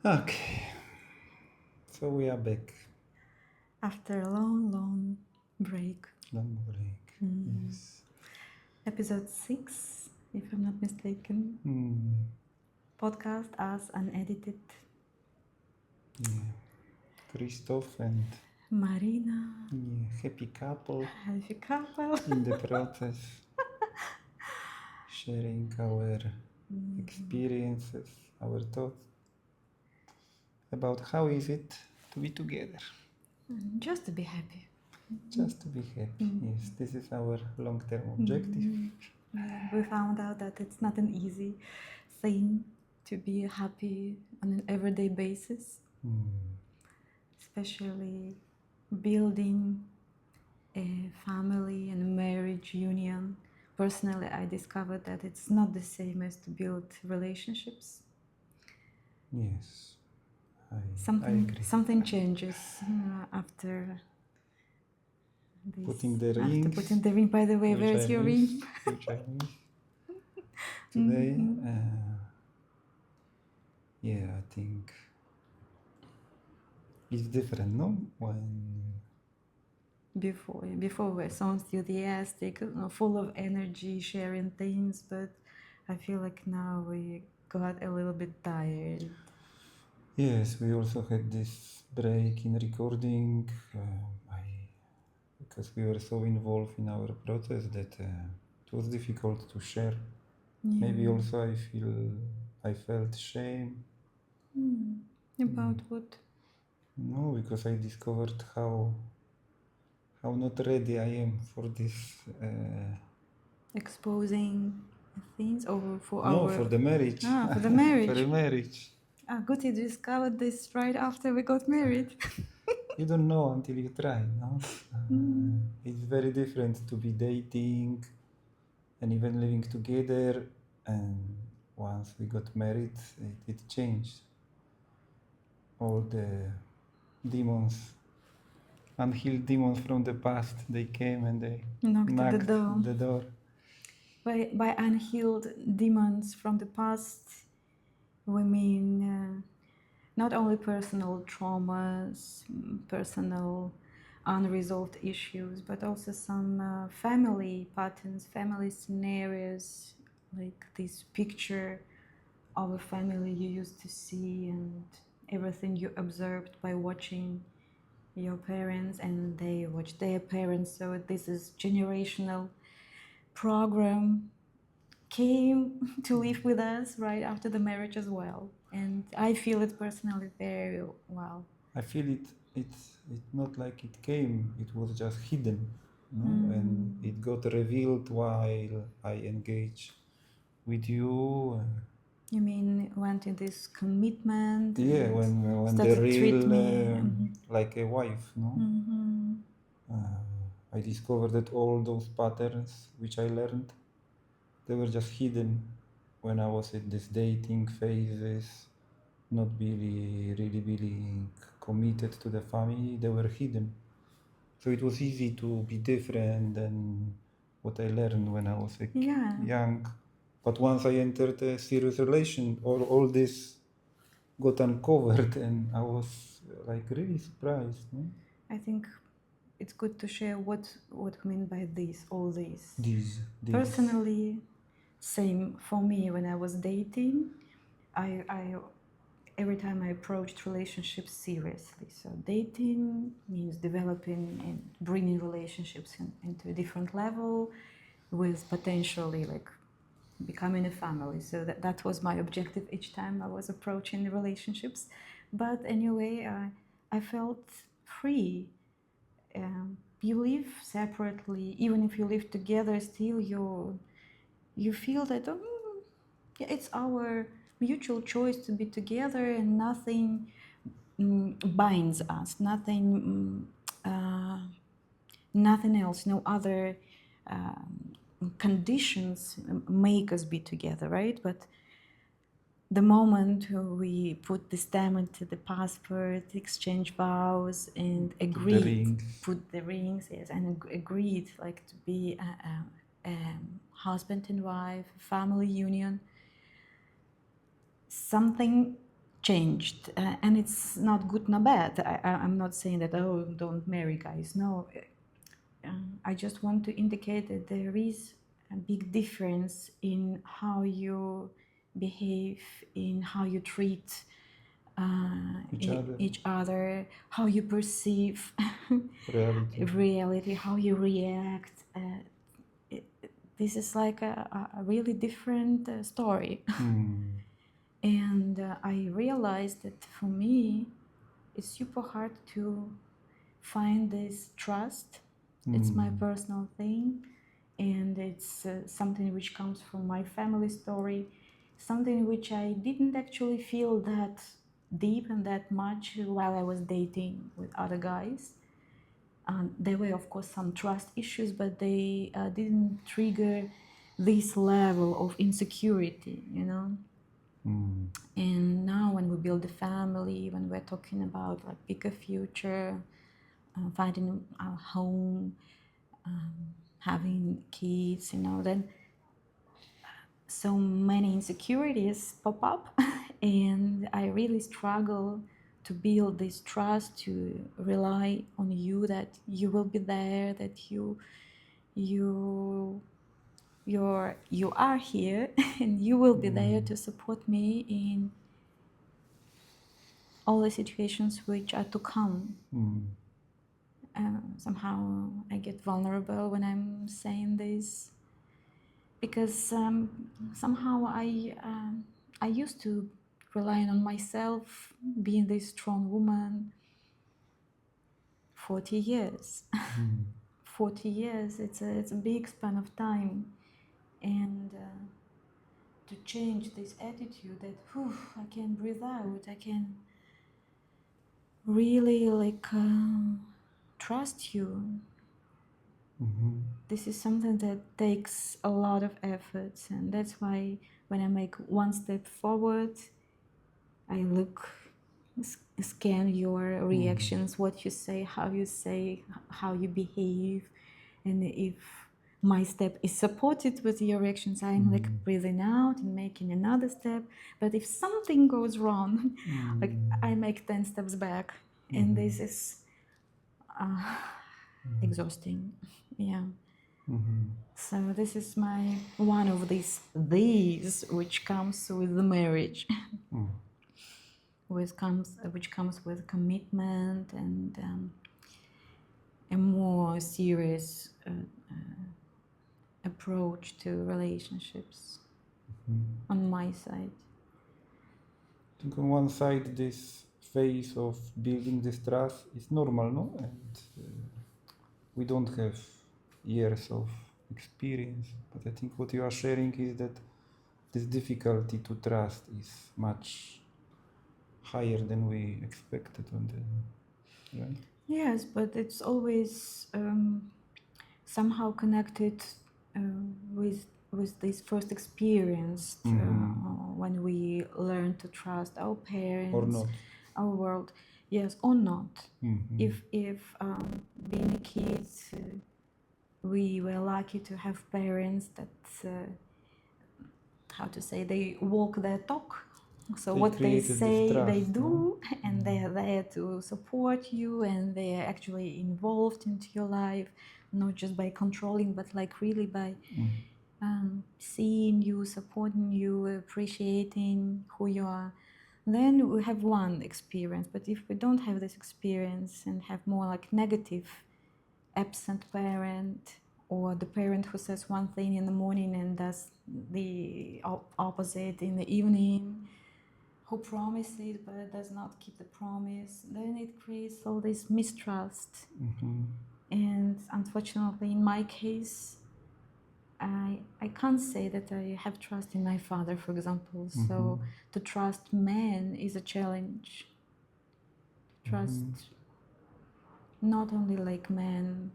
Okay, so we are back. After a long break. Long break. Mm. Yes. Episode 6, if I'm not mistaken. Podcast as Unedited. Yeah. Christoph and Marina. happy couple Happy couple. in the process, sharing our experiences, our thoughts about how is it to be together. Just to be happy. Just to be happy. Yes, this is our long-term objective. Yeah, we found out that it's not an easy thing to be happy on an everyday basis, especially building a family and a marriage union. Personally, I discovered that it's not the same as to build relationships. Yes, I agree. Something changes after this. Putting the After rings, putting the ring. By the way, which where I is your miss, ring? which I miss today. Yeah, I think it's different, no? When Before we're so enthusiastic, full of energy, sharing things, but I feel like now we got a little bit tired. yes, we also had this break in recording. Because we were so involved in our process that it was difficult to share. Maybe also I felt shame. About what? No, because I discovered how not ready I am for this. Exposing things or for No, our for the marriage. for the For marriage. the marriage. Good, you discovered this right after we got married. You don't know until you try, no? It's very different to be dating and even living together, and once we got married, it changed. All the demons, unhealed demons from the past, they came and they Knocked at knocked the door. the door. By unhealed demons from the past, we mean not only personal traumas, personal unresolved issues, but also some family patterns, family scenarios, like this picture of a family you used to see and everything you observed by watching your parents and they watch their parents. So this is generational program came to live with us right after the marriage as well, and I feel it personally very well. I feel it's not like it came, it was just hidden, no? And it got revealed while I engage with you. You mean went in this commitment? Yeah, when the started treat real me. like a wife, no? I discovered that all those patterns which I learned, they were just hidden when I was in this dating phases, not really being committed to the family. They were hidden, so it was easy to be different than what I learned when I was young. But once I entered a serious relation, all this got uncovered, and I was like really surprised. No? I think it's good to share what we mean by this, all this. These. Personally, same for me when I was dating. I every time I approached relationships seriously. So dating means developing and bringing relationships into a different level with potentially like becoming a family. So that was my objective each time I was approaching relationships. But anyway, I felt free. You live separately, even if you live together, still you feel that yeah, it's our mutual choice to be together, and nothing binds us. Nothing else. No other conditions make us be together, right? But the moment we put the stamp into the passport, exchange vows, and agreed, put the rings, yes, and agreed like to be a husband and wife, family union, something changed, and it's not good nor bad. I'm not saying that, oh, don't marry, guys. No, I just want to indicate that there is a big difference in how you behave, in how you treat Each other, how you perceive reality, how you react. This is like a really different story. And I realized that for me, it's super hard to find this trust. It's my personal thing, and it's something which comes from my family story, something which I didn't actually feel that deep and that much while I was dating with other guys. There were, of course, some trust issues, but they didn't trigger this level of insecurity, you know. And now, when we build a family, when we're talking about like bigger future, finding our home, having kids, you know, then so many insecurities pop up, and I really struggle to build this trust, to rely on you that you will be there, that you are here, and you will be there to support me in all the situations which are to come. Somehow I get vulnerable when I'm saying this, because somehow I used to rely on myself, being this strong woman. 40 years. 40 years, it's a big span of time. And to change this attitude that, whew, I can breathe out, I can really like trust you. This is something that takes a lot of efforts, and that's why when I make one step forward, I look, scan your reactions, what you say, how you behave, and if my step is supported with your reactions, I'm like breathing out and making another step. But if something goes wrong, like I make 10 steps back, and this is exhausting. Yeah. So this is my one of these which comes with the marriage, which comes with commitment and a more serious approach to relationships on my side. I think on one side, this phase of building this trust is normal, no? And we don't have years of experience. But I think what you are sharing is that this difficulty to trust is much higher than we expected on the, right? Yes, but it's always somehow connected with this first experience when we learn to trust our parents Or not. our world. Yes, or not. If being a kid, we were lucky to have parents that how to say, they walk their talk. So They what they created this say, they trust, no? do, and they are there to support you, and they are actually involved into your life, not just by controlling, but like really by seeing you, supporting you, appreciating who you are. Then we have one experience. But if we don't have this experience and have more like negative, absent parent, or the parent who says one thing in the morning and does the opposite in the evening, who promises but does not keep the promise, then it creates all this mistrust. And unfortunately, in my case, I can't say that I have trust in my father, for example. So to trust men is a challenge. Trust not only like men,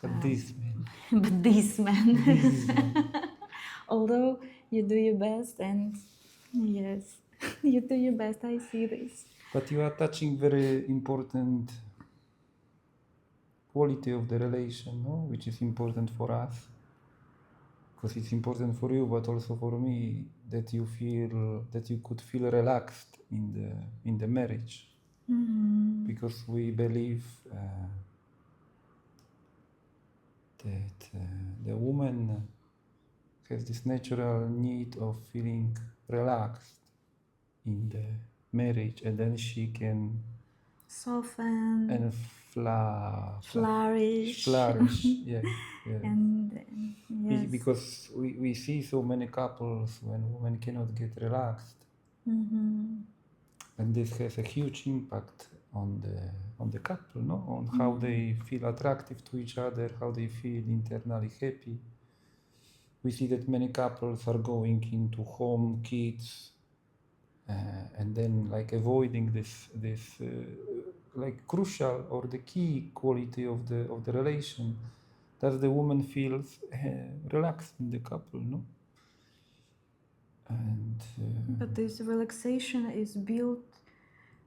But this man. but this man. This man. Although you do your best, and yes, you do your best, I see this. But you are touching very important quality of the relation, no? Which is important for us. because it's important for you, but also for me, that you feel that you could feel relaxed in the marriage, because we believe that the woman has this natural need of feeling relaxed in the marriage, and then she can Soften, and flourish. yeah, yeah. And yes. Because we see so many couples when women cannot get relaxed, and this has a huge impact on the couple, no, on how they feel attractive to each other, how they feel internally happy. We see that many couples are going into home, kids, and then like avoiding this like crucial or the key quality of the relation, that the woman feels relaxed in the couple, no? And But this relaxation is built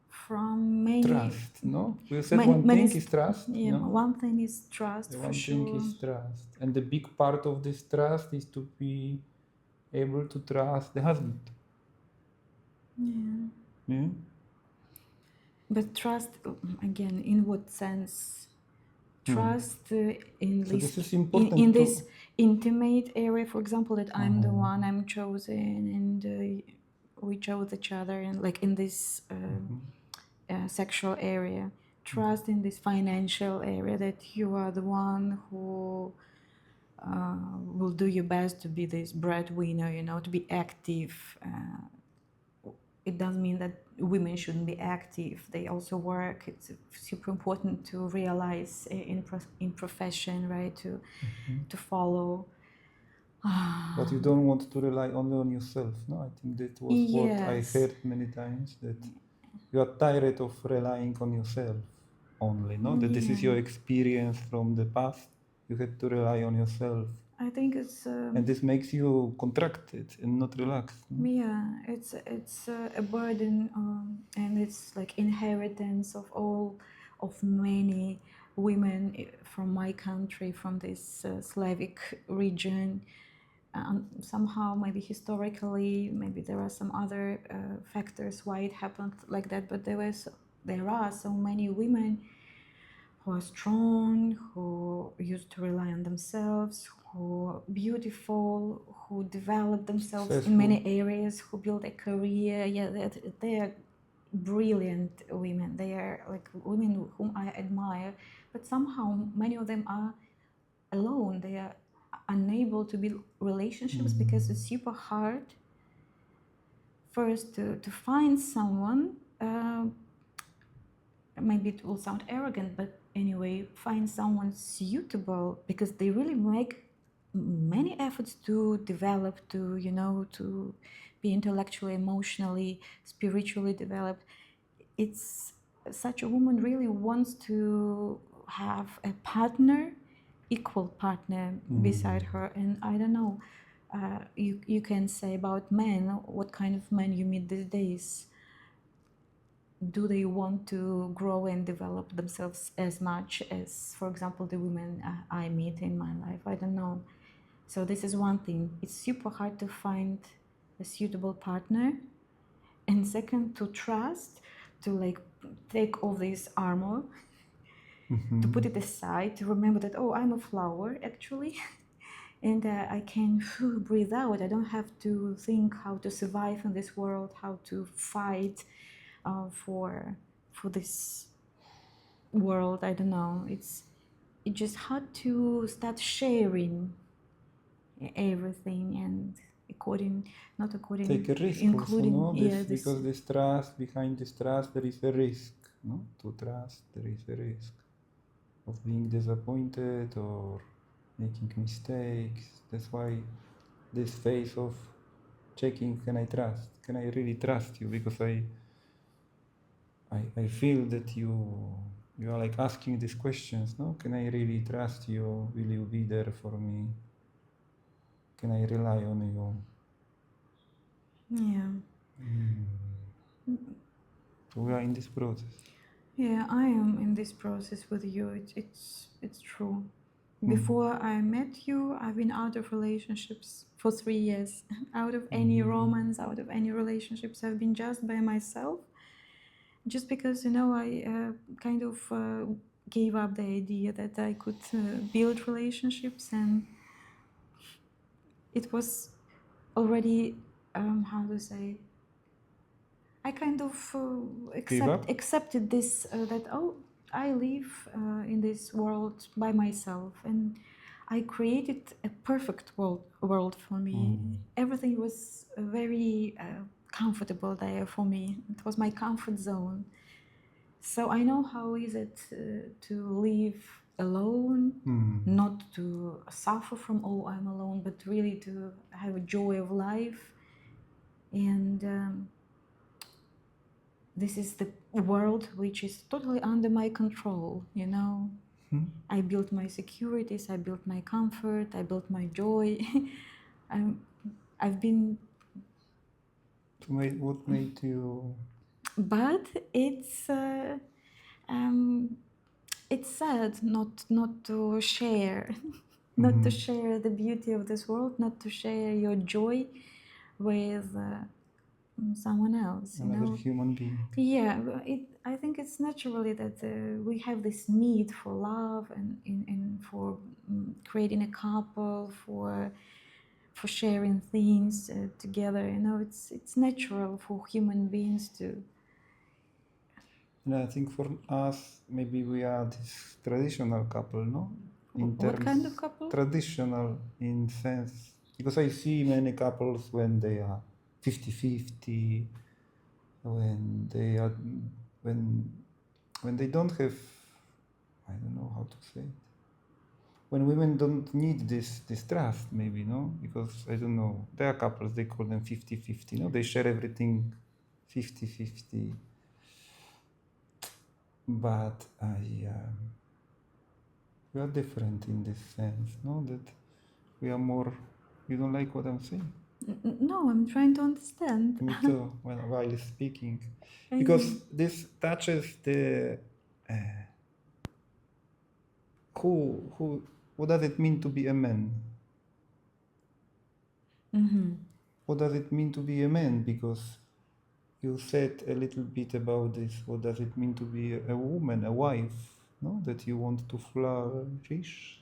from many trust, no? We said many, one many thing is trust, yeah, no? one thing is trust The for one thing sure. is trust, and the big part of this trust is to be able to trust the husband. Yeah. Yeah. But trust, again, in what sense? Trust in So this this is important in to this intimate area, for example, that I'm the one, I'm chosen, and we chose each other, and like in this sexual area. Trust in this financial area, that you are the one who will do your best to be this breadwinner, you know, to be active. It doesn't mean that women shouldn't be active. They also work. It's super important to realize in profession, right? To follow. But you don't want to rely only on yourself, no? I think that was what I Yes. heard many times, that you are tired of relying on yourself only, no? That this is your experience from the past. You have to rely on yourself, I think it's and this makes you contracted and not relaxed. No? yeah, it's a burden, and it's like inheritance of many women from my country, from this Slavic region. Somehow, maybe historically, maybe there are some other factors why it happened like that. But there are so many women who are strong, who used to rely on themselves, who are beautiful, who develop themselves in many areas, who build a career. Yeah, they are brilliant women. They are like women whom I admire. But somehow, many of them are alone. They are unable to build relationships because it's super hard first to find someone. Maybe it will sound arrogant, but anyway, find someone suitable, because they really make many efforts to develop, to, you know, to be intellectually, emotionally, spiritually developed. It's such a woman really wants to have a partner, equal partner beside her. And I don't know, you can say about men, what kind of men you meet these days. Do they want to grow and develop themselves as much as, for example, the women I meet in my life? I don't know. So this is one thing. It's super hard to find a suitable partner. And second, to trust, to like take off this armor, to put it aside, to remember that, oh, I'm a flower actually. And I can breathe out. I don't have to think how to survive in this world, how to fight for this world. I don't know. It's just hard to start sharing everything, and not according, take a risk including also, no? This, this. because this trust, behind this trust, there is a risk, no? To trust, there is a risk of being disappointed or making mistakes. That's why this phase of checking, can I trust? Can I really trust you? Because I feel that you are like asking these questions, no? Can I really trust you? Will you be there for me? Can I rely on you? Yeah. So we are in this process. Yeah, I am in this process with you. It's true. Before I met you, I've been out of relationships for 3 years. Out of any romance, out of any relationships, I've been just by myself. Just because, I kind of gave up the idea that I could build relationships, and it was already, how to say, I kind of accepted this, that, I live in this world by myself, and I created a perfect world for me. Everything was very comfortable there for me. It was my comfort zone. So I know how is it to live alone, not to suffer from, I'm alone, but really to have a joy of life. And this is the world which is totally under my control, I built my securities, I built my comfort, I built my joy. I've been. What made you? But it's sad not to share, not to share the beauty of this world, not to share your joy with someone else. Another human being. Yeah, I think it's naturally that we have this need for love and for creating a couple, for sharing things together. It's natural for human beings to. And I think for us, maybe we are this traditional couple, no? What kind of couple? Traditional in sense, because I see many couples when they are 50-50, when they are when they don't have, I don't know how to say it. When women don't need this trust, maybe, no? Because I don't know, there are couples, they call them 50-50, no? They share everything 50-50. But we are different in this sense, no? That we are more. You don't like what I'm saying? No, I'm trying to understand. Me too. While speaking, because this touches the who. What does it mean to be a man? What does it mean to be a man? Because you said a little bit about this. What does it mean to be a woman, a wife? No, that you want to flourish.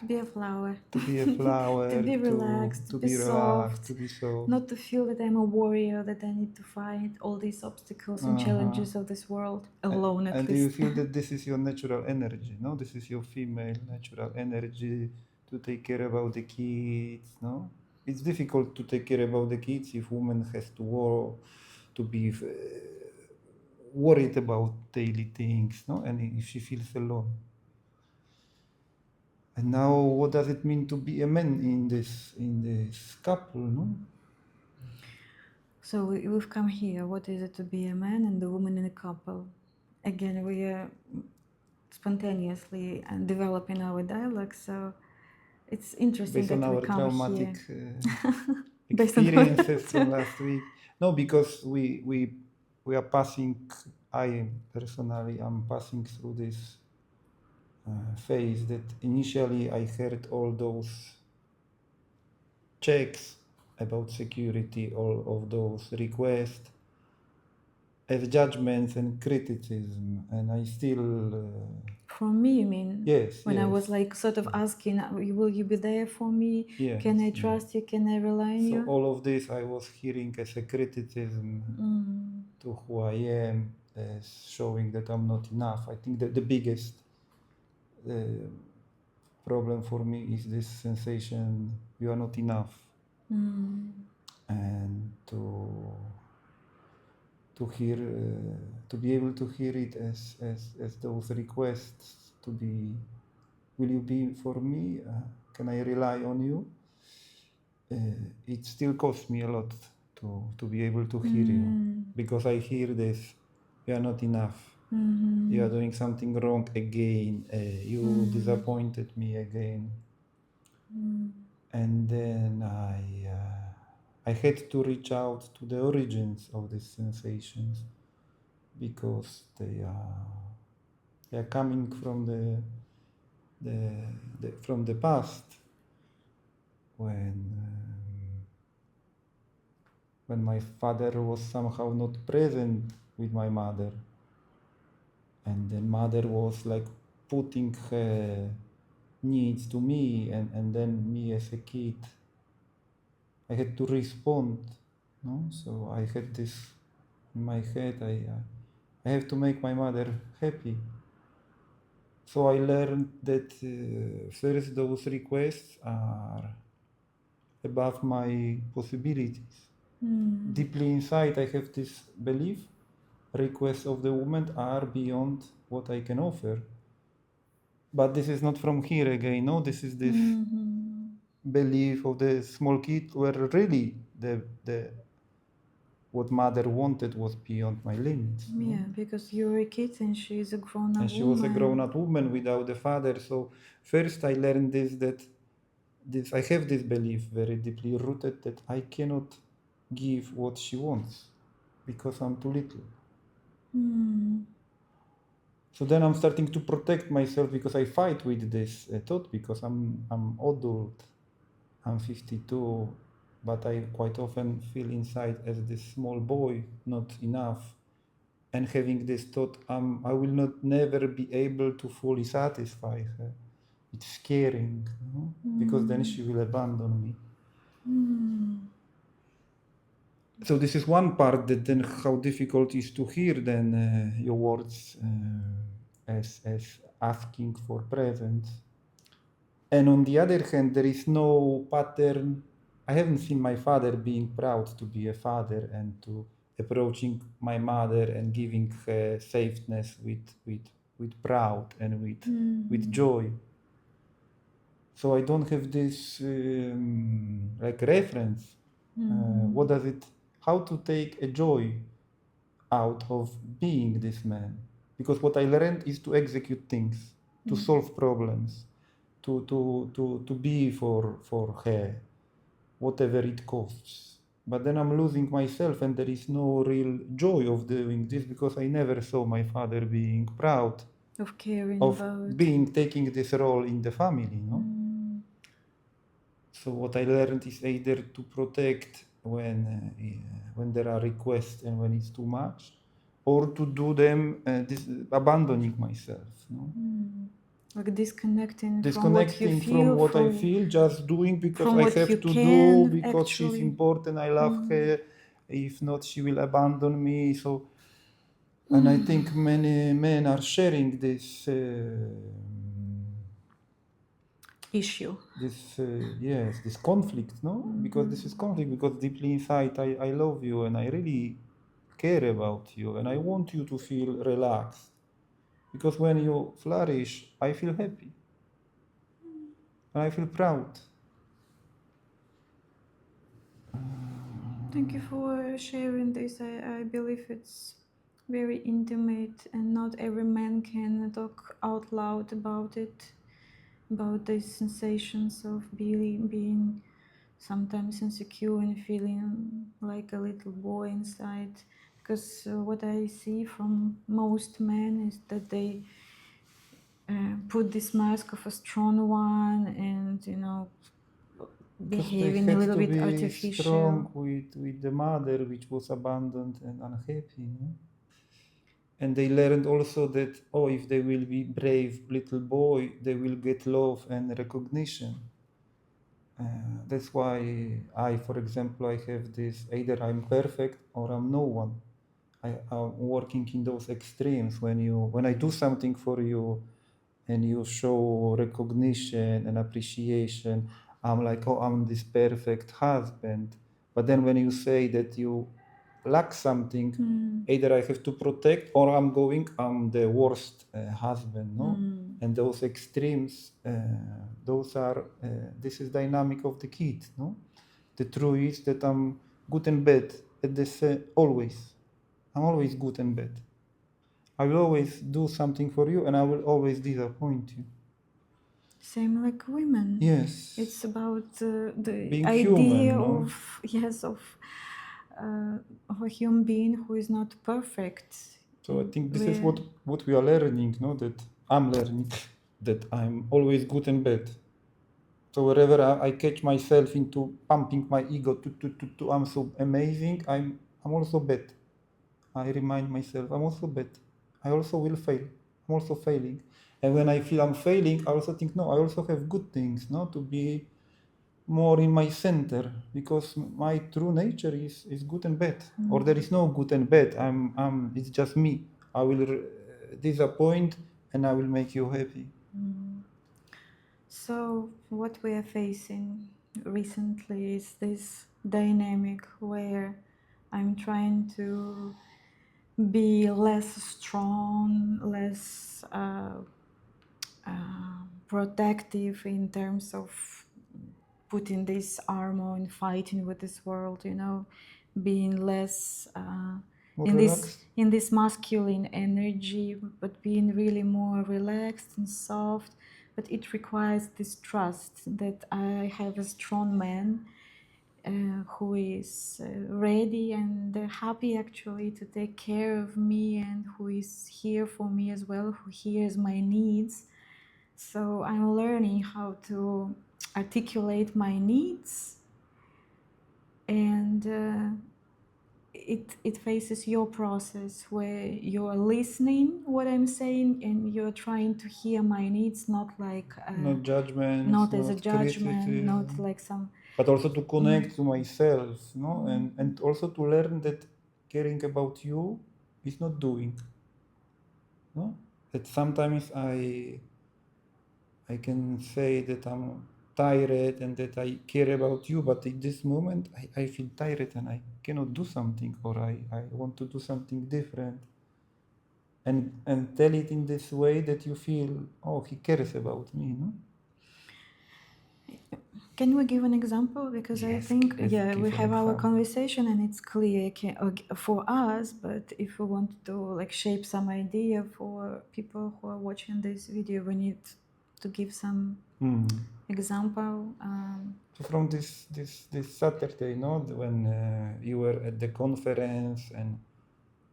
To be a flower. To be a flower. To be relaxed. To be soft. To be soft. Not to feel that I'm a warrior, that I need to fight all these obstacles and challenges of this world alone, at least. And do you feel that this is your natural energy? No, this is your female natural energy to take care about the kids. No, it's difficult to take care about the kids if woman has to be worried about daily things. No, and if she feels alone. And now, what does it mean to be a man in this couple? No. So we've come here. What is it to be a man and a woman in a couple? Again, we are spontaneously developing our dialogue, so it's interesting based on that we our come traumatic experiences from last week. No, because we are passing. I personally am passing through this phase that initially I heard all those checks about security, all of those requests as judgments and criticism, and I still. From me, you mean? Yes. When I was like sort of asking, will you be there for me? Yes, Can I trust you? Can I rely on you? So all of this I was hearing as a criticism to who I am, as showing that I'm not enough. I think that the biggest problem for me is this sensation you are not enough, and to hear, to be able to hear it as those requests to be, will you be for me? Can I rely on you? It still costs me a lot to be able to hear you, because I hear this, you are not enough. You are doing something wrong again. You disappointed me again. And then I had to reach out to the origins of these sensations, because they are coming from from the past when my father was somehow not present with my mother, and then mother was like putting her needs to me, and then me as a kid, I had to respond, no? So I had this in my head, I have to make my mother happy. So I learned that first those requests are above my possibilities. Deeply inside I have this belief requests of the woman are beyond what I can offer. But this is not from here again, no? This is this belief of the small kid where really the what mother wanted was beyond my limits. Yeah, no? because you're a kid and she's a grown-up And she woman. was a grown-up woman without a father. So first I learned this I have this belief very deeply rooted that I cannot give what she wants because I'm too little. So then I'm starting to protect myself because I fight with this thought because I'm adult. I'm 52, but I quite often feel inside as this small boy, not enough. And having this thought, I will not never be able to fully satisfy her. It's scaring, no? Because then she will abandon me. So this is one part that then how difficult is to hear then your words as asking for presence. And on the other hand, there is no pattern. I haven't seen my father being proud to be a father and to approaching my mother and giving her safeness with proud and with joy. So I don't have this like reference. What does it? How to take a joy out of being this man? Because what I learned is to execute things, to solve problems, to be for her, whatever it costs. But then I'm losing myself, and there is no real joy of doing this because I never saw my father being proud Of caring of about. being taking this role in the family, no? So what I learned is either to protect when there are requests and when it's too much, or to do them abandoning myself, no? Like disconnecting Disconnecting from what I feel, just doing because from I what you have to do, can because she's actually. important, I love her. If not, she will abandon me. So, and I think many men are sharing this Issue. yes, this conflict, no? Because this is conflict, because deeply inside I love you and I really care about you and I want you to feel relaxed. Because when you flourish, I feel happy and I feel proud. Thank you for sharing this. I believe it's very intimate and not every man can talk out loud about it, about these sensations of being sometimes insecure and feeling like a little boy inside. Because what I see from most men is that they put this mask of a strong one and, Because they behaving a had little to bit be artificial. strong with the mother, which was abandoned and unhappy. No? And they learned also that, oh, if they will be brave little boy, they will get love and recognition. That's why for example, I have this, either I'm perfect or I'm no one. I'm working in those extremes. When I do something for you and you show recognition and appreciation, I'm like, oh, I'm this perfect husband. But then when you say that you lack something, either I have to protect or I'm the worst husband, no? And those extremes, this is dynamic of the kid, no? The truth is that I'm good and bad at this always. I'm always good and bad. I will always do something for you and I will always disappoint you. Same like women. Yes. It's about the Being idea human, no? of a human being who is not perfect. So I think this is what we are learning, no? That I'm learning. that I'm always good and bad. So wherever I catch myself into pumping my ego to I'm so amazing, I'm also bad. I remind myself I'm also bad. I also will fail. I'm also failing. And when I feel I'm failing, I also think no, I also have good things, no, to be more in my center, because my true nature is good and bad, or there is no good and bad. It's just me. I will disappoint and I will make you happy. So, what we are facing recently is this dynamic where I'm trying to be less strong, less protective in terms of putting this armor and fighting with this world, you know, being less More relaxed. in this masculine energy, but being really more relaxed and soft. But it requires this trust that I have a strong man who is ready and happy actually to take care of me, and who is here for me as well, who hears my needs. So I'm learning how to articulate my needs, and it faces your process where you're listening what I'm saying, and you're trying to hear my needs, not like Not judgments, not as a not judgment, not criticism, like some but also to connect to myself, no, and also to learn that caring about you is not doing, no, that sometimes I can say that I'm tired and that I care about you, but in this moment I feel tired and I cannot do something, or I want to do something different. And tell it in this way that you feel, oh, he cares about me, no? Can we give an example? Because I Yes, think, let's yeah, we give an have our example. conversation and it's clear for us, but if we want to like shape some idea for people who are watching this video, we need to give some example. So from this Saturday, no, when you were at the conference and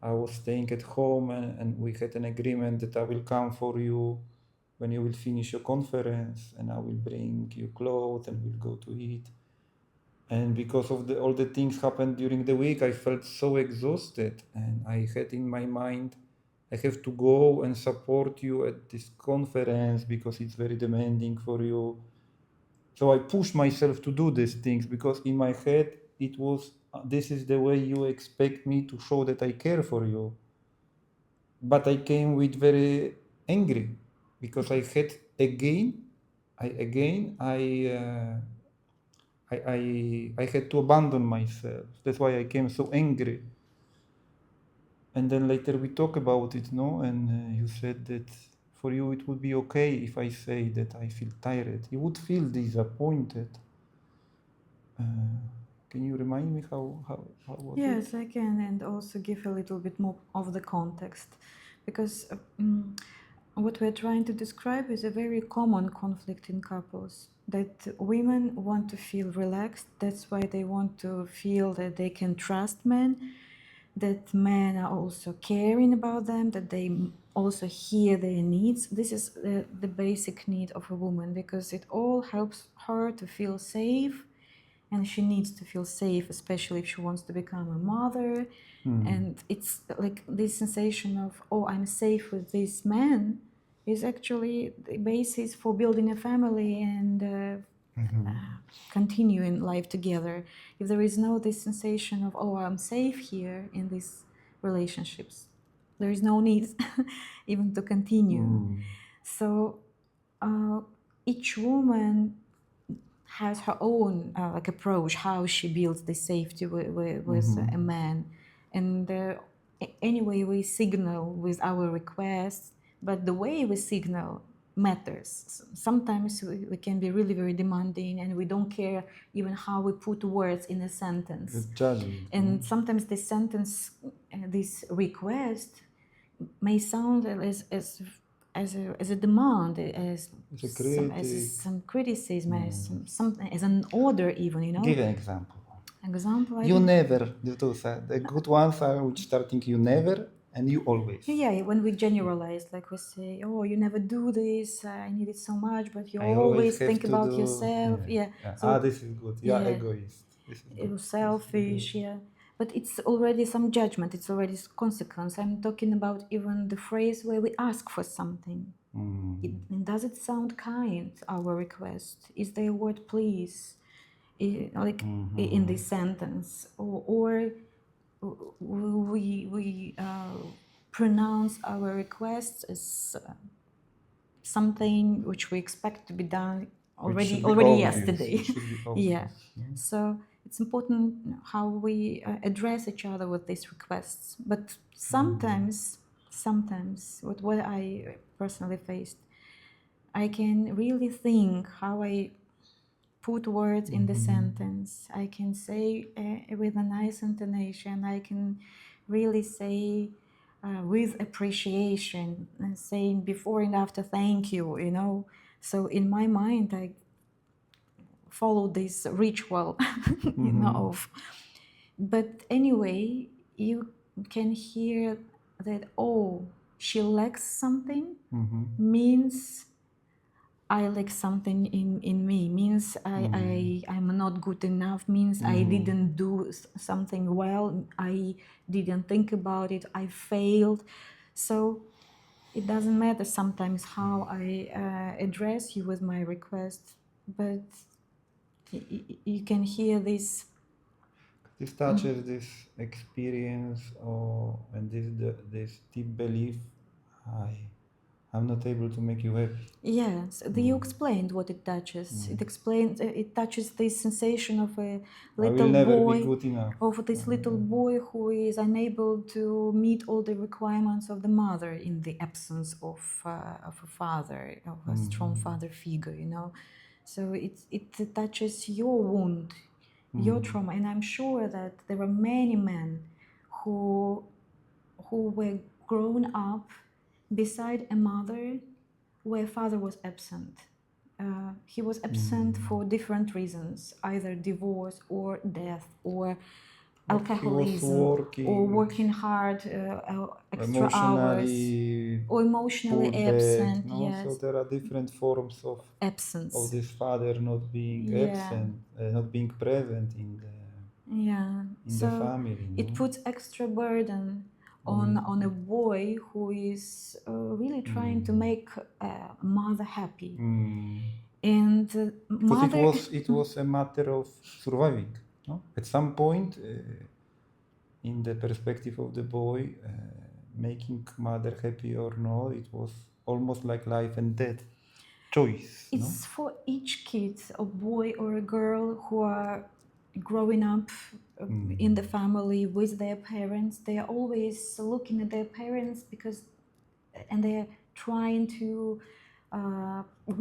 I was staying at home, and we had an agreement that I will come for you when you will finish your conference, and I will bring you clothes and we'll go to eat. And because of all the things happened during the week, I felt so exhausted, and I had in my mind, I have to go and support you at this conference because it's very demanding for you. So I pushed myself to do these things because in my head it was, this is the way you expect me to show that I care for you. But I came with very angry because I had again, I again I had to abandon myself. That's why I came so angry. And then later we talk about it, no? And you said that for you it would be okay if I say that I feel tired. You would feel disappointed. Uh, can you remind me how was it? Yes, I can, and also give a little bit more of the context, because what we're trying to describe is a very common conflict in couples, that women want to feel relaxed. That's why they want to feel that they can trust men, that men are also caring about them, that they also hear their needs. This is the basic need of a woman, because it all helps her to feel safe, and she needs to feel safe, especially if she wants to become a mother. And it's like this sensation of, oh, I'm safe with this man, is actually the basis for building a family and continuing life together. If there is no this sensation of, oh, I'm safe here in these relationships, there is no need even to continue. So each woman has her own like approach how she builds the safety with a man, and anyway we signal with our requests, but the way we signal matters. Sometimes we can be really very demanding and we don't care even how we put words in a sentence. Just judging. And sometimes this sentence, this request may sound as a demand, as some criticism, as an order, even, you know. Give an example. Example, You never. The good ones are which starting you never, and you always. Yeah, when we generalize, like we say, oh, you never do this, I need it so much, but you I always always have think to about do. yourself. Yeah, Yeah, yeah. so This is good. Yeah, yeah, egoist. This is good. you're This is selfish, egoist. yeah. But it's already some judgment, it's already consequence. I'm talking about even the phrase where we ask for something. And does it sound kind, our request? Is there a word please, like in this sentence? Or we pronounce our requests as something which we expect to be done Which should be already obvious. yesterday. It should be Yeah, obvious. so it's important how we address each other with these requests. But sometimes with what I personally faced, I can really think how I put words in the sentence. I can say with a nice intonation. I can really say with appreciation, saying before and after thank you, you know. So in my mind, I follow this ritual, you know, of. But anyway, you can hear that, oh, she lacks something, means I lack something in me, means I'm not good enough, means I didn't do something well, I didn't think about it, I failed. So it doesn't matter sometimes how I address you with my request, but you can hear this. This touches this experience, and this deep belief. I'm not able to make you happy. Yes, you explained what it touches. It explains. It touches this sensation of a I will little never be boy, good enough. of this little boy who is unable to meet all the requirements of the mother in the absence of a father, of a strong father figure. You know, so it touches your wound, your trauma, and I'm sure that there are many men who were grown up beside a mother where father was absent. He was absent for different reasons, either divorce or death or Or he was alcoholism or working, working hard, extra hours, emotionally or emotionally poor dad. absent. No, so Yes, there are different forms of absence. this father not being Yeah, absent, not being present yeah. in the So family. it No. puts extra burden on a boy who is really trying to make mother happy. And Because mother, it was a matter of surviving. No? At some point, in the perspective of the boy, making mother happy or no, it was almost like life and death choice. No. it's for each kid, a boy or a girl who are growing up in the family with their parents. They are always looking at their parents and they're trying to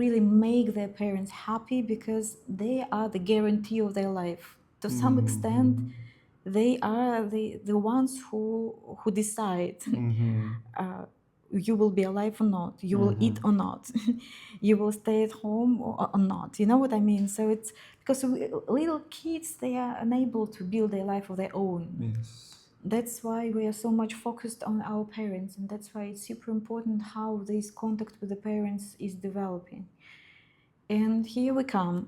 really make their parents happy because they are the guarantee of their life. To some extent, they are the ones who decide you will be alive or not, you will eat or not, you will stay at home or not. You know what I mean? So it's because little kids, they are unable to build their life of their own. Yes. That's why we are so much focused on our parents, and that's why it's super important how this contact with the parents is developing. And here we come,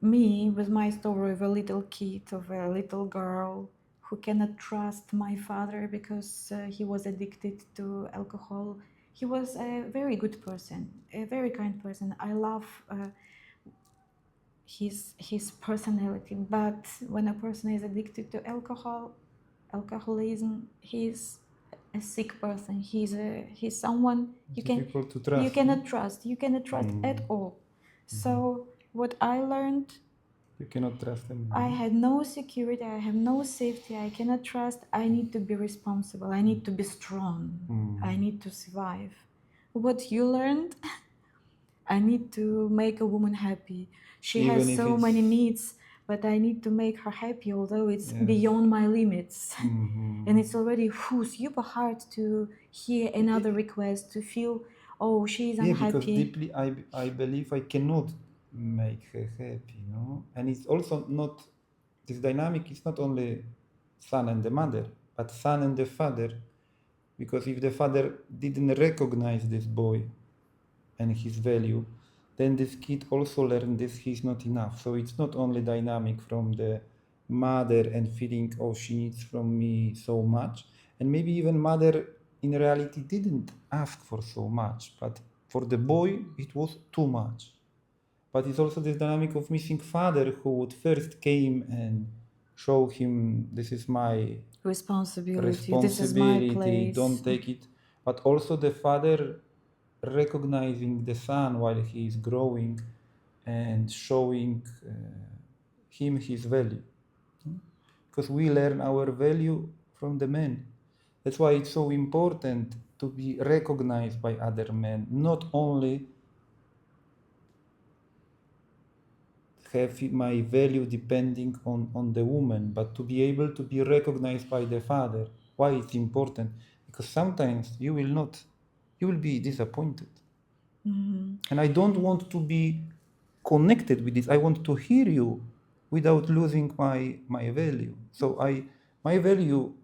me with my story of a little kid, of a little girl who cannot trust my father because he was addicted to alcohol. He was a very good person, a very kind person. I love his personality, but when a person is addicted to alcoholism, he's a sick person. He's someone Difficult to trust. you cannot trust. You cannot trust at all. So what I learned, You cannot trust them. I had no security, I have no safety, I cannot trust. I need to be responsible, I need to be strong, I need to survive. What you learned, I need to make a woman happy. She Even has if so it's- many needs, but I need to make her happy, although it's Yes. beyond my limits. And it's already super hard to hear another request, to feel, oh, she's Yeah, because unhappy. deeply I believe I cannot make her happy, no? And it's also not, this dynamic is not only son and the mother, but son and the father. Because if the father didn't recognize this boy and his value, then this kid also learned this he's not enough. So it's not only dynamic from the mother and feeling, oh, she needs from me so much. And maybe even mother in reality didn't ask for so much, but for the boy it was too much. But it's also this dynamic of missing father who would first came and show him, this is my Responsibility. This is my responsibility, place. don't take it. But also the father recognizing the son while he is growing and showing him his value. Because we learn our value from the men. That's why it's so important to be recognized by other men, not only have my value depending on the woman, but to be able to be recognized by the father. Why it's important? Because sometimes you will not, you will be disappointed. And I don't want to be connected with this. I want to hear you without losing my value. So my value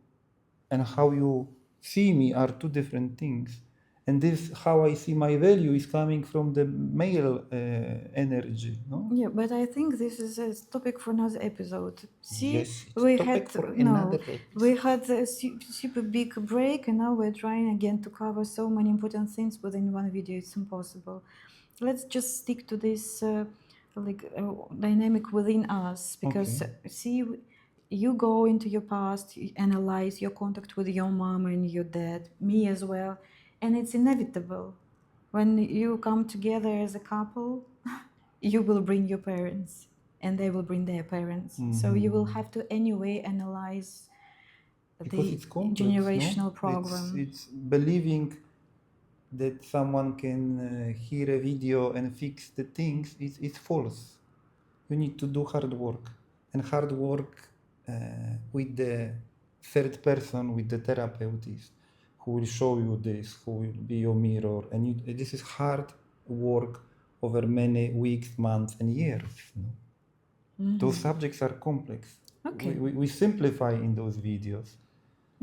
and how you see me are two different things. And this how I see my value is coming from the male energy, no? Yeah, but I think this is a topic for another episode. See, Yes, it's we topic had for no, another episode. we had a super big break, and now we're trying again to cover so many important things within one video. It's impossible. Let's just stick to this dynamic within us, because Okay. see, you go into your past, you analyze your contact with your mom and your dad, me as well, and it's inevitable. When you come together as a couple, you will bring your parents and they will bring their parents. So you will have to anyway analyze Because the it's complex, no? generational program. It's believing that someone can hear a video and fix the things is false. You need to do hard work, and hard work with the third person, with the therapist, who will show you this, who will be your mirror, and this is hard work over many weeks, months, and years. You know? Those subjects are complex. Okay. We simplify in those videos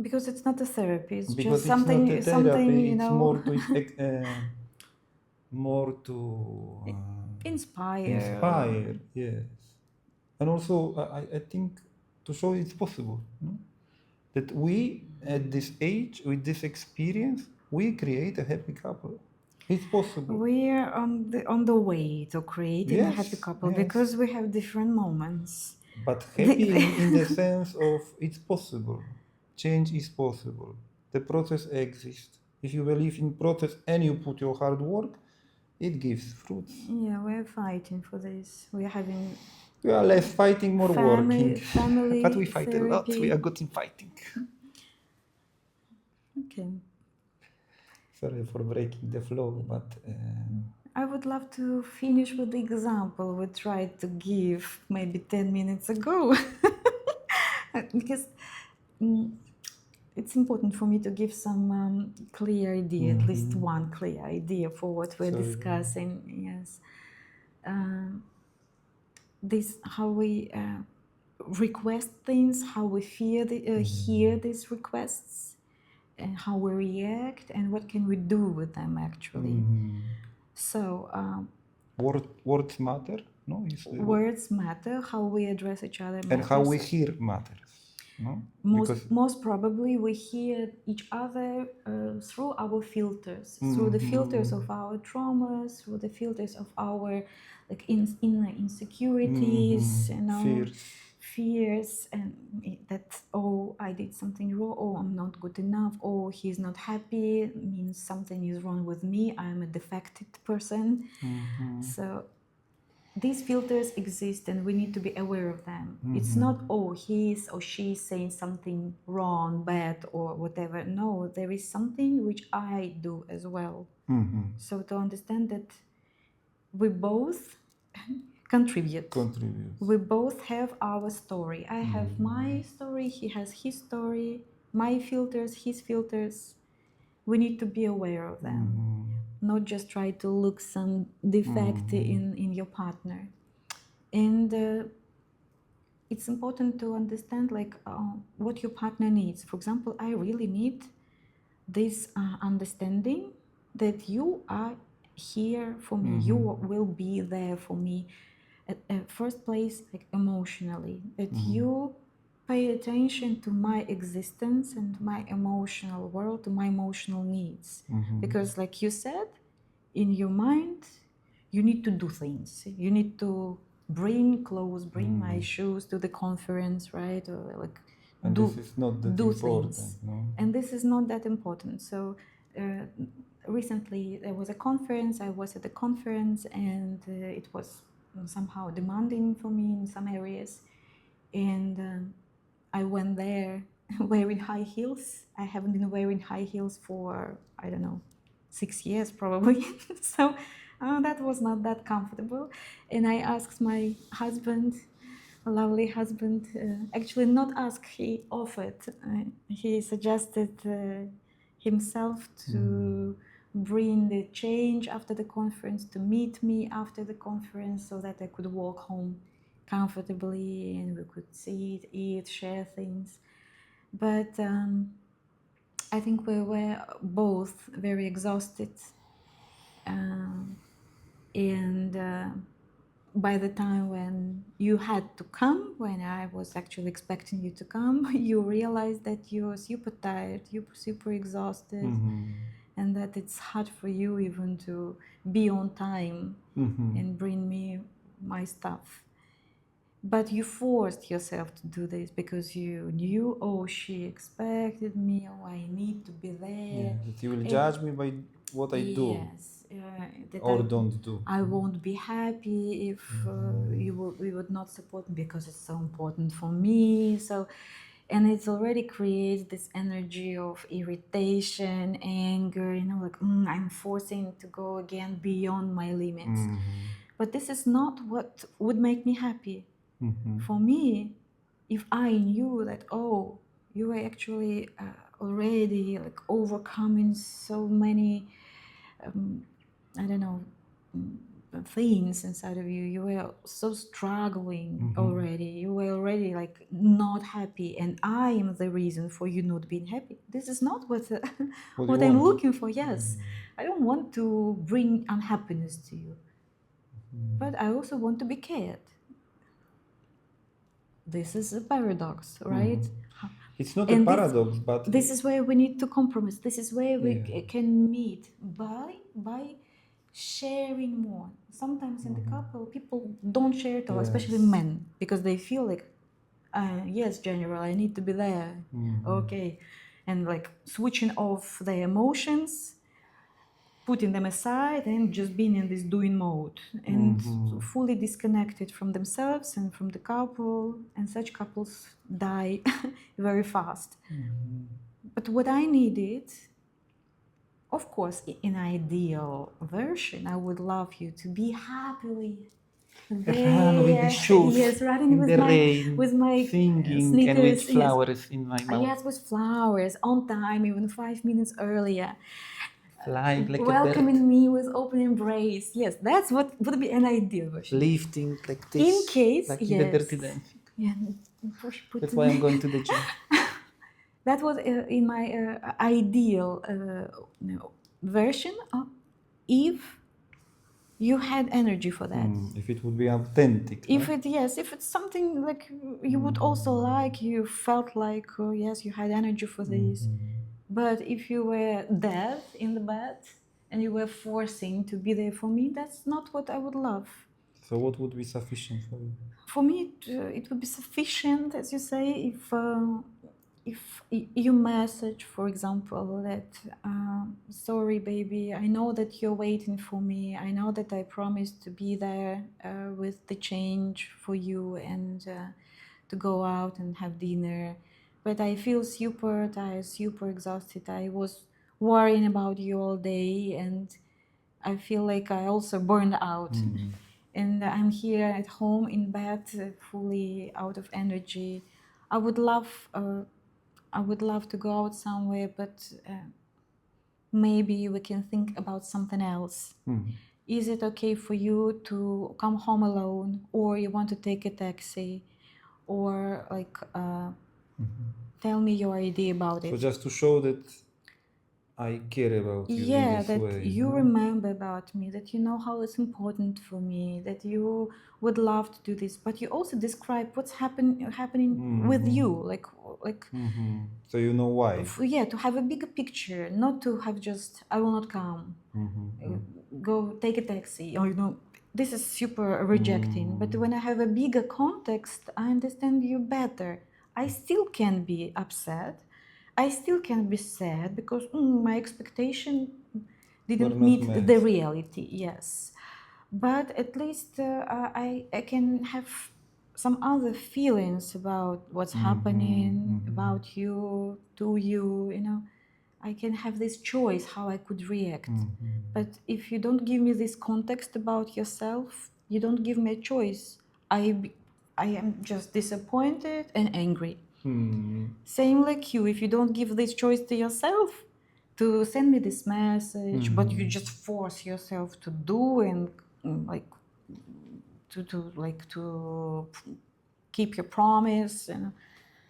Because it's not a therapy, it's because just it's not a something, therapy. It's more to inspire. inspire. Yes, and also I think to show it's possible, no? That we at this age with this experience we create a happy couple. It's possible. We're on the way to creating a happy Yes, couple, yes. because we have different moments. But happy in the sense of it's possible. Change is possible. The process exists. If you believe in process and you put your hard work, it gives fruits. Yeah, we're fighting for this. We're having We are less fighting, more working. family But we fight a lot. therapy. We are good in fighting. Okay. Sorry for breaking the flow, but I would love to finish with the example we tried to give maybe 10 minutes ago. Because it's important for me to give some clear idea, at least one clear idea for what we're Sorry. discussing. Yes. This how we request things, how we hear these requests, and how we react, and what can we do with them actually. So words matter, no? words matter. How we address each other matters. And how we hear matters, no? Most probably we hear each other through our filters, through the filters of our traumas, through the filters of our inner insecurities, fears, and that, oh, I did something wrong, oh, I'm not good enough, oh, he's not happy, means something is wrong with me, I'm a defective person. So these filters exist and we need to be aware of them. It's not, oh, he's or she's saying something wrong, bad, or whatever. No, there is something which I do as well. So to understand that we both contribute. We both have our story. I have my story, he has his story, my filters, his filters. We need to be aware of them, not just try to look some defect in your partner. And it's important to understand like what your partner needs. For example, I really need this understanding that you are here for me. You will be there for me at first place, like emotionally, that you pay attention to my existence and my emotional world, to my emotional needs. Because like you said, in your mind you need to do things. You need to bring clothes, bring my shoes to the conference, right? Or like And do, this is not that do important, things. no? And this is not that important. So recently there was a conference. I was at the conference, and it was somehow demanding for me in some areas. And I went there wearing high heels. I haven't been wearing high heels for, I don't know, 6 years probably. So that was not that comfortable. And I asked my husband, a lovely husband, actually not asked, he offered. He suggested himself to bring the change after the conference, to meet me after the conference so that I could walk home comfortably and we could sit, eat, share things. But I think we were both very exhausted. And by the time when you had to come, when I was actually expecting you to come, you realized that you're super tired, you're super exhausted, and that it's hard for you even to be on time and bring me my stuff. But you forced yourself to do this because you knew, oh, she expected me, oh, I need to be there. Yeah, that you will judge me by what I do. Yes, that or don't do. I won't be happy if you would not support me because it's so important for me. So, and it's already creates this energy of irritation, anger. You know, like I'm forcing to go again beyond my limits. But this is not what would make me happy. For me, if I knew that, oh, you are actually already like overcoming so many I don't know, things inside of you. You were so struggling already. You were already like not happy, and I am the reason for you not being happy. This is not what What you I'm want. looking for. Yes, I don't want to bring unhappiness to you, but I also want to be cared. This is a paradox, right? It's not a And paradox, but this is where we need to compromise. This is where we Yeah. can meet by sharing more. Sometimes in the couple, people don't share at all, especially Yes. men, because they feel like, yes, General, I need to be there. Okay. And like switching off their emotions, putting them aside, and just being in this doing mode, and fully disconnected from themselves and from the couple. And such couples die very fast. But what I needed, of course, in ideal version, I would love you to be happily run with the there. shoes Yes, running in with the my rain, singing and with sneakers. Yes, flowers in my mouth, yes, with flowers on time, even 5 minutes earlier. flying like a Welcoming bird, me with open embrace. Yes, that's what would be an ideal version. lifting like this, In case, like in yes. the Dirty Dancing. Yeah, That's why I'm going to the gym. that was in my ideal version if you had energy for that. If it would be authentic. If no? it, yes, if it's something like you would also like, you felt like, oh yes, you had energy for this. But if you were dead in the bed and you were forcing to be there for me, that's not what I would love. So what would be sufficient for you? For me, it would be sufficient, as you say, if you message, for example, that sorry, baby, I know that you're waiting for me. I know that I promised to be there with the change for you and to go out and have dinner. But I feel super tired, super exhausted. I was worrying about you all day, and I feel like I also burned out. And I'm here at home in bed, fully out of energy. I would love to go out somewhere, but maybe we can think about something else. Is it okay for you to come home alone, or you want to take a taxi, or like tell me your idea about So it. just to show that I care about you in this That way. you No? remember about me, that you know how it's important for me, that you would love to do this, but you also describe what's happening with you, like So you know why. yeah, to have a bigger picture, not to have just I will not come, go take a taxi, or this is super rejecting. But when I have a bigger context, I understand you better. I still can be upset, I still can be sad because my expectation didn't Were not meet met. the reality. Yes, but at least I can have some other feelings about what's happening about you, to you. I can have this choice how I could react. But if you don't give me this context about yourself, you don't give me a choice. I am just disappointed and angry. Same like you, if you don't give this choice to yourself to send me this message, but you just force yourself to do and like to keep your promise, and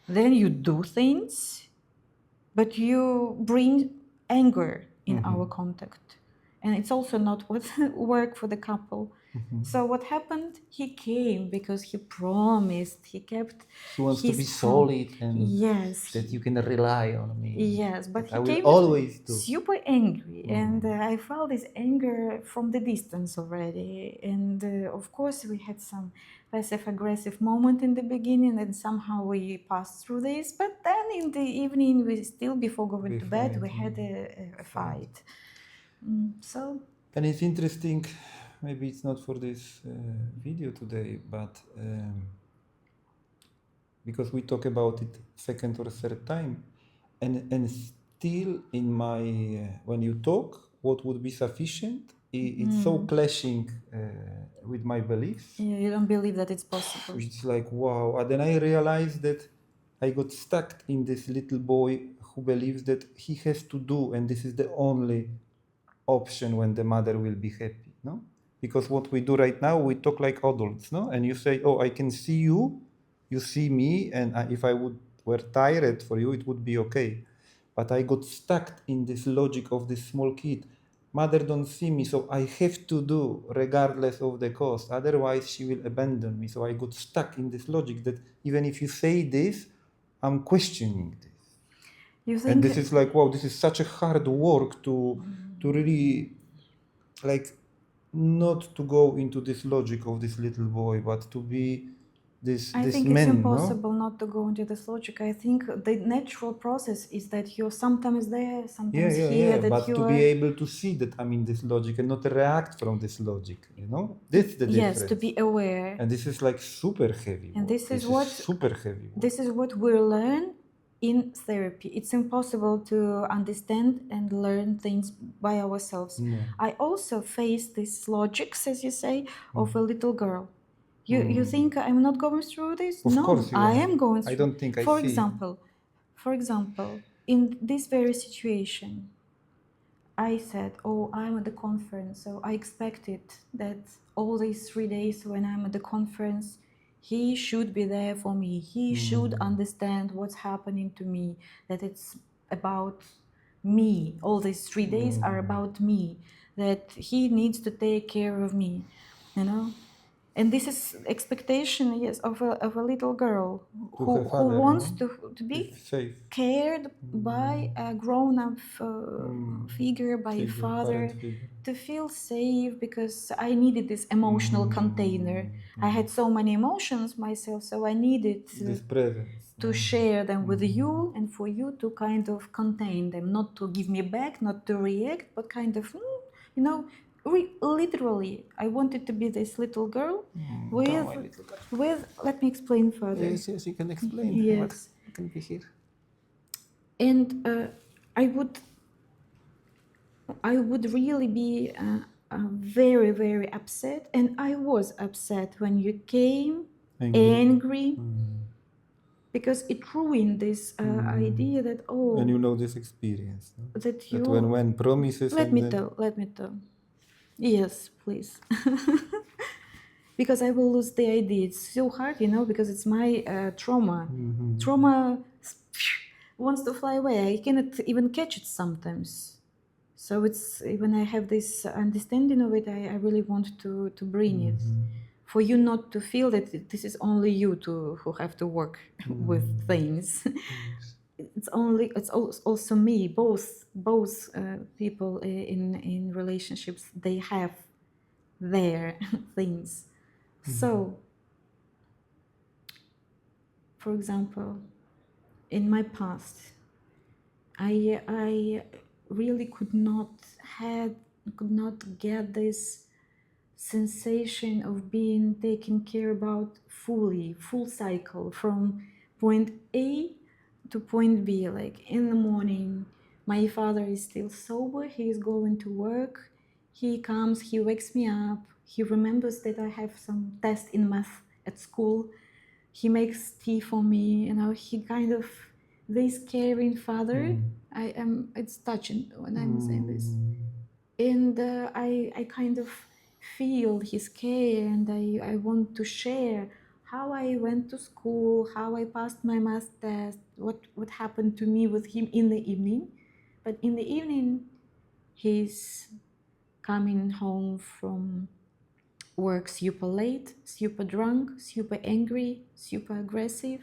then you do things, but you bring anger in our contact, and it's also not what work for the couple. So what happened? He came because he promised. He kept. He wants to his be solid and yes, that you can rely on me. yes, but That he I will came always do. super angry, and I felt this anger from the distance already. And of course, we had some passive aggressive moment in the beginning, and somehow we passed through this. But then in the evening, we still, before going We to bed, fight, we had a fight. So And it's interesting, maybe it's not for this video today, but because we talk about it second or third time, and still in my when you talk, what would be sufficient? It's so clashing with my beliefs. you don't believe that it's possible. It's like wow. And then I realized that I got stuck in this little boy who believes that he has to do, and this is the only option when the mother will be happy, no? Because what we do right now, we talk like adults, no? And you say, oh, I can see you, you see me, and if I were tired for you, it would be okay. But I got stuck in this logic of this small kid. Mother don't see me, so I have to do regardless of the cost. Otherwise, she will abandon me. So I got stuck in this logic that even if you say this, I'm questioning this. You think? And this is like, wow, this is such a hard work to really like not to go into this logic of this little boy, but to be this I this think man, it's no? impossible not to go into this logic. I think the natural process is that you're sometimes there, sometimes here, that But you to are. be able to see that I'm in this logic and not react from this logic, you know? That's the difference. Yes, to be aware. And this is like super heavy And work. this is what super heavy work. This is what we learn in therapy. It's impossible to understand and learn things by ourselves. No. I also face this logics, as you say, of a little girl. You think I'm not going through this? Of No, course you I are. am going through. I don't think I For see. example, in this very situation, I said, oh, I'm at the conference, so I expected that all these 3 days when I'm at the conference, he should be there for me. He should understand what's happening to me, that it's about me. All these 3 days are about me, that he needs to take care of me, you know? And this is expectation, yes, of a little girl To who, her father, wants no? to be It's safe. cared by a grown-up figure, by a father, Parent figure. to feel safe, because I needed this emotional container. I had so many emotions myself, so I needed This presence. to share them with you, and for you to kind of contain them, not to give me back, not to react, but kind of, you know, literally, I wanted to be this little girl with. Let me explain further. Yes, you can explain. Yes. What can be here? And I would really be very, very upset, and I was upset when you came angry, because it ruined this idea that And you know this experience. No? that you. That when promises Let and me then tell. Let me tell. Yes, please. because I will lose the idea. It's so hard, because it's my trauma. Trauma wants to fly away. I cannot even catch it sometimes. So it's when I have this understanding of it, I really want to bring it for you not to feel that this is only you who have to work with things. It's also me. Both people in relationships, they have their things. So, for example, in my past, I really could not get this sensation of being taken care about full cycle from point A to point B. Like in the morning, my father is still sober, he is going to work, he comes, he wakes me up, he remembers that I have some test in math at school, he makes tea for me, he kind of, this caring father. It's touching when I'm saying this. And I kind of feel his care, and I want to share how I went to school, how I passed my math test, what happened to me with him in the evening. But in the evening, he's coming home from work super late, super drunk, super angry, super aggressive.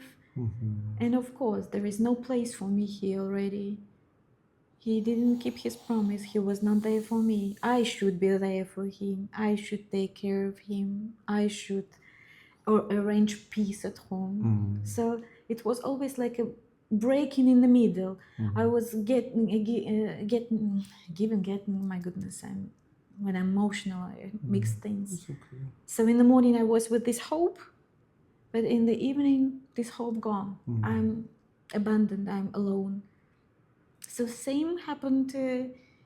And of course, there is no place for me here already. He didn't keep his promise. He was not there for me. I should be there for him. I should take care of him. I should arrange peace at home. So it was always like a breaking in the middle. I was getting. My goodness, when I'm emotional, I mix things. It's okay. So in the morning, I was with this hope, but in the evening, this hope gone. I'm abandoned. I'm alone. So same happened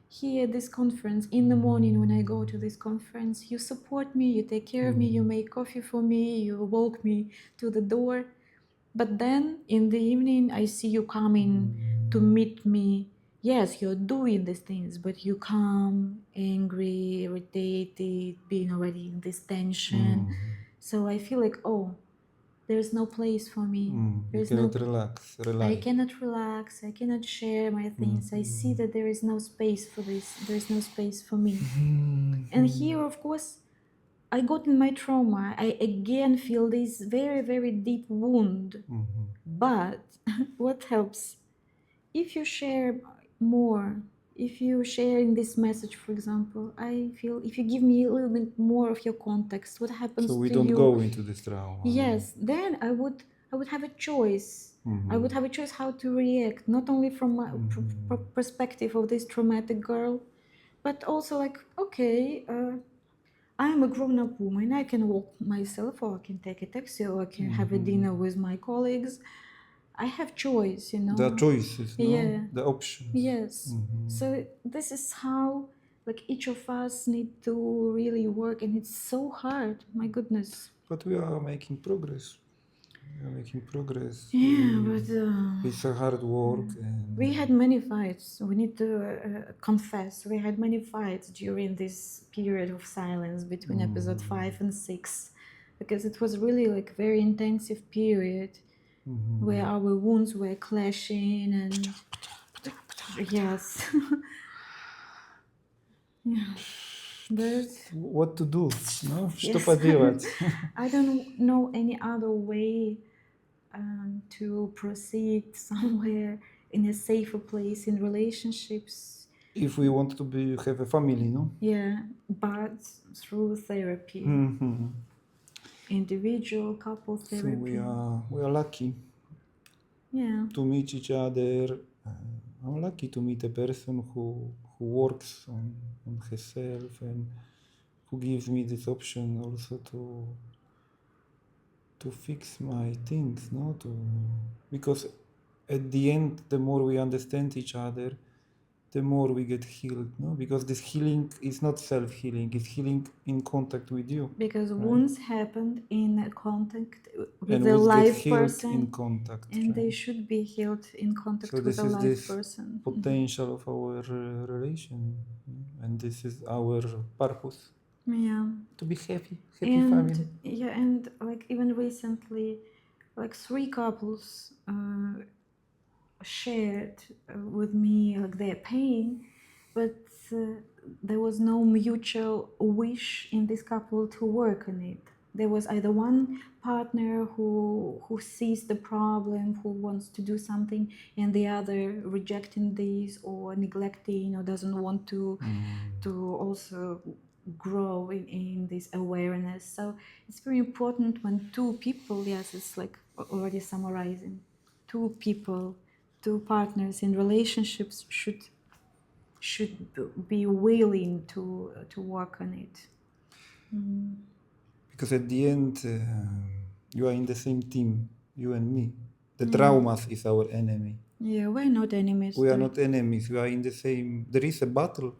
here at this conference. In the morning when I go to this conference, you support me, you take care of me, you make coffee for me, you walk me to the door. But then in the evening, I see you coming to meet me. Yes, you're doing these things, but you come angry, irritated, being already in this tension. So I feel like, oh, there's no place for me. You There's cannot no relax, I rely. cannot relax. I cannot share my things. I see that there is no space for this. There is no space for me. And here, of course, I got in my trauma. I again feel this very, very deep wound. But what helps? If you share more, if you share in this message, for example, I feel if you give me a little bit more of your context, what happens So we to don't you? go into this trauma. Yes, then I would have a choice. I would have a choice how to react, not only from my perspective of this traumatic girl, but also like, okay, I am a grown-up woman. I can walk myself, or I can take a taxi, or I can have a dinner with my colleagues. I have choice, The choices, no? Yeah. The options. Yes. So this is how, like, each of us need to really work, and it's so hard. My goodness. But we are making progress. We are making progress. Yeah, but It's a hard work. And we had many fights. We need to confess. We had many fights during this period of silence between episode 5 and 6, because it was really like very intensive period where our wounds were clashing and yes. Yeah. But what to do? No? Что yes. поделать? I don't know any other way to proceed somewhere in a safer place in relationships. If we want to have a family, no? Yeah, but through therapy, individual couple So therapy. we are lucky Yeah. to meet each other. I'm lucky to meet a person who works on herself and who gives me this option also to fix my things, no? Because at the end, the more we understand each other, the more we get healed, no? Because this healing is not self-healing; it's healing in contact with you. Because right? wounds happened in contact with And a we get live healed person, in contact, and right? they should be healed in contact So with this a is live this person. potential of our relation, and this is our purpose. Yeah. to be happy And family. yeah, and like even recently, like 3 couples shared with me like their pain, but there was no mutual wish in this couple to work on it. There was either one partner who sees the problem, who wants to do something, and the other rejecting this or neglecting or doesn't want to also grow in this awareness. So it's very important when two people, yes, it's like already summarizing, two people, two partners in relationships should be willing to work on it. Because at the end, you are in the same team, you and me. The traumas is our enemy. Yeah, we're not enemies. We are not enemies. We are in the same. There is a battle,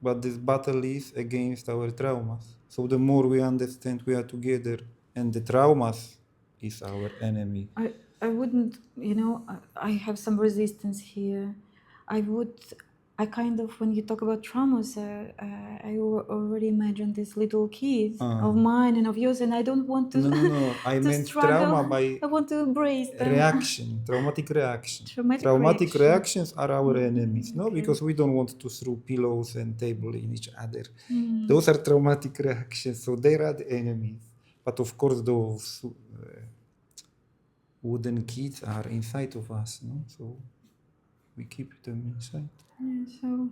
but this battle is against our traumas. So the more we understand we are together, and the traumas is our enemy. I wouldn't, I have some resistance here. I kind of, when you talk about traumas, I already imagine these little kids of mine and of yours, and I don't want to. No. I to meant struggle. trauma by I want to embrace them. reaction, traumatic reaction. Traumatic reactions are our enemies, no? Because we don't want to throw pillows and table in each other. Those are traumatic reactions, so they are the enemies. But of course, those wooden kids are inside of us, no? So we keep them inside. Yeah, so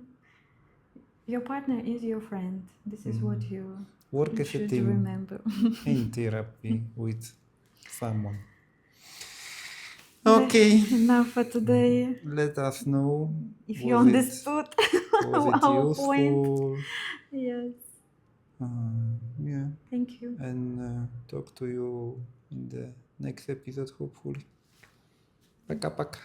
your partner is your friend. This is what you Work as a should team remember. in therapy with someone. Okay, Enough for today. let us know. If you Was understood was it our point. useful? Yes. Yeah, Thank you. and talk to you in the next episode, hopefully. Пока-пока.